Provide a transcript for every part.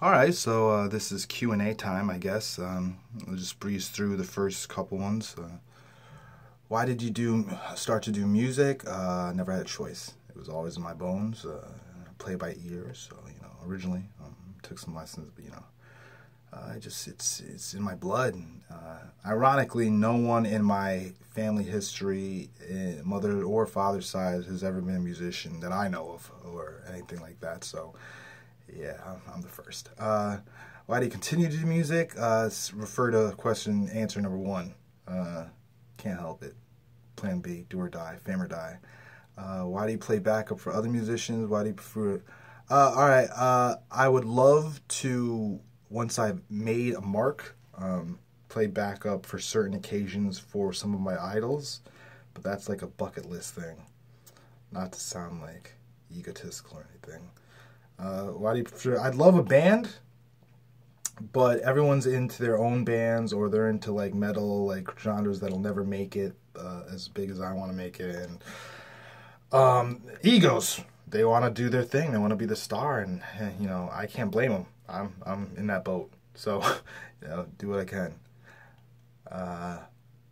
Alright, so this is Q&A time, I guess. We'll just breeze through the first couple ones. Why did you start to do music? Never had a choice. It was always in my bones. Play by ear, so, originally took some lessons, but, it's in my blood. Ironically, no one in my family history, mother or father's side, has ever been a musician that I know of or anything like that, so yeah, I'm the first. Why do you continue to do music? Refer to question answer number one. Can't help it. Plan B, do or die, fame or die. Why do you play backup for other musicians? Why do you prefer it? Alright, I would love to, once I've made a mark, play backup for certain occasions for some of my idols, but that's like a bucket list thing. Not to sound like egotistical or anything. Why do you prefer? I'd love a band, but everyone's into their own bands, or they're into like metal, like genres that'll never make it as big as I want to make it. And egos, they want to do their thing. They want to be the star, and I can't blame them. I'm in that boat, so do what I can.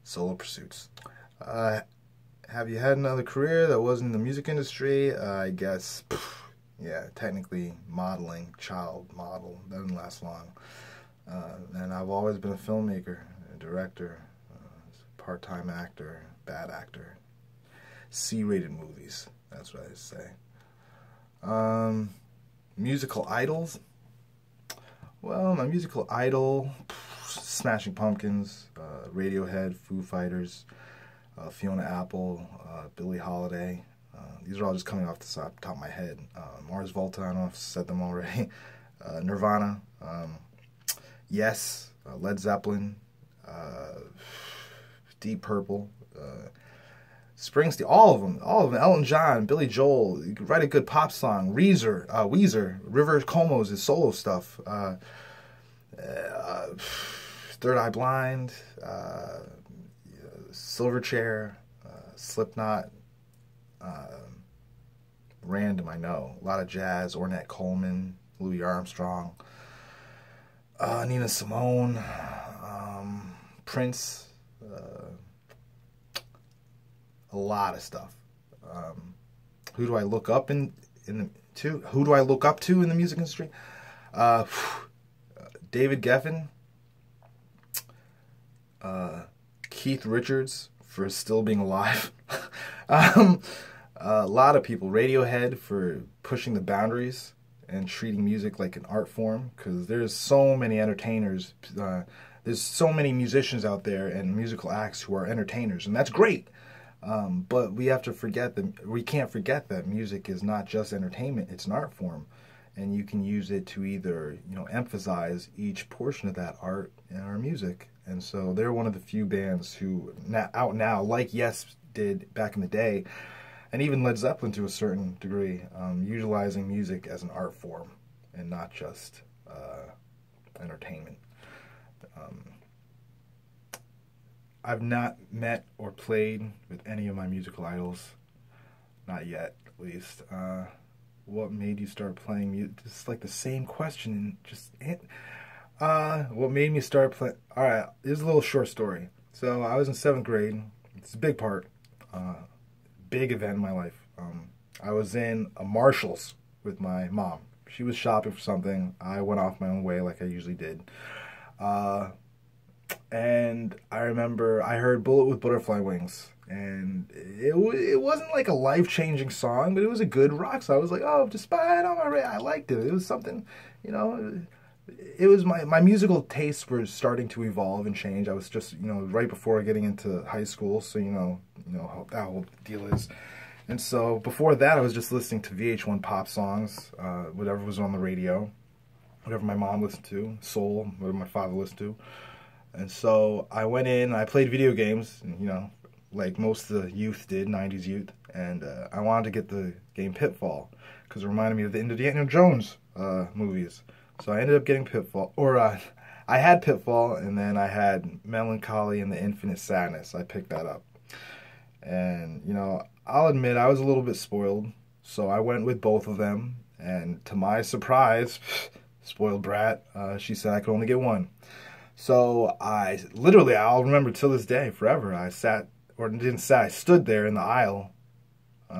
Solo pursuits. Have you had another career that wasn't in the music industry? I guess. Yeah, technically modeling, child model, doesn't last long. And I've always been a filmmaker, a director, part-time actor, bad actor. C-rated movies, that's what I say. Musical idols? Well, my musical idol, Smashing Pumpkins, Radiohead, Foo Fighters, Fiona Apple, Billie Holiday. These are all just coming off the top of my head. Mars Volta, I don't know if I've said them already. Nirvana. Yes. Led Zeppelin. Deep Purple. Springsteen. All of them. Elton John, Billy Joel. You could write a good pop song. Weezer. River Como's his solo stuff. Third Eye Blind. Silverchair. Slipknot. Random, I know. A lot of jazz. Ornette Coleman, Louis Armstrong, Nina Simone, Prince, a lot of stuff. Who do I look up Who do I look up to in the music industry? David Geffen, Keith Richards for still being alive. A lot of people. Radiohead for pushing the boundaries and treating music like an art form, because there's so many entertainers, there's so many musicians out there and musical acts who are entertainers, and that's great. But we can't forget that music is not just entertainment, it's an art form, and you can use it to either emphasize each portion of that art in our music. And so they're one of the few bands who out now, like Yes did back in the day, and even Led Zeppelin to a certain degree, utilizing music as an art form and not just entertainment. I've not met or played with any of my musical idols, not yet, at least. What made you start playing music? It's like the same question. What made me start playing? All right, here's a little short story. So I was in 7th grade. It's a big part. Big event in my life. I was in a Marshall's with my mom. She was shopping for something. I went off my own way like I usually did. And I remember I heard Bullet with Butterfly Wings. And it wasn't like a life-changing song, but it was a good rock song. I was like, oh, despite all my I liked it. It was something, it was my musical tastes were starting to evolve and change. I was just, right before getting into high school, so how that whole deal is. And so before that, I was just listening to VH1 pop songs, whatever was on the radio, whatever my mom listened to, soul, whatever my father listened to. And so I went in and I played video games, and, like most of the youth did, 90s youth, and I wanted to get the game Pitfall, because it reminded me of the Indiana Jones movies. So I ended up getting Pitfall, or I had Pitfall, and then I had Melancholy and the Infinite Sadness. I picked that up. And, I'll admit I was a little bit spoiled, so I went with both of them, and to my surprise, spoiled brat. She said I could only get one. So I'll remember till this day, forever. I stood there in the aisle.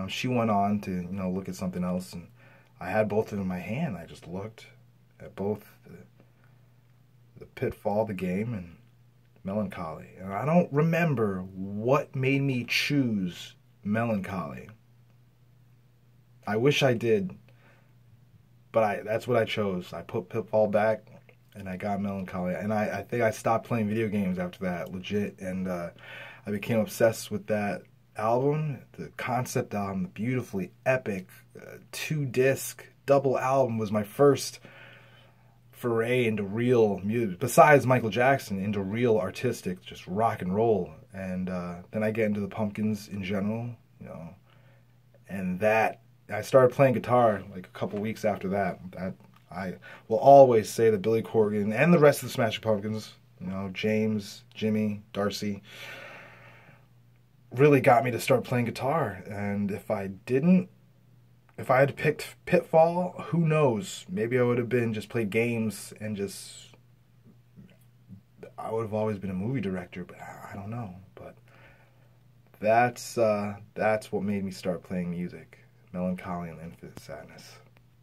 She went on to, look at something else, and I had both of them in my hand. I just looked at both the Pitfall, the game, and Melancholy. And I don't remember what made me choose Melancholy. I wish I did, but that's what I chose. I put Pitfall back, and I got Melancholy. And I think I stopped playing video games after that, legit. And I became obsessed with that album, the concept album, the beautifully epic 2-disc double album was my first foray into real music, besides Michael Jackson, into real artistic, just rock and roll. And then I get into the Pumpkins in general, and that I started playing guitar like a couple weeks after that. I will always say that Billy Corgan and the rest of the Smashing Pumpkins, James, Jimmy, Darcy, really got me to start playing guitar. And if I had picked Pitfall, who knows? Maybe I would have just played games and I would have always been a movie director, but I don't know. But that's what made me start playing music. Melancholy and Infinite Sadness.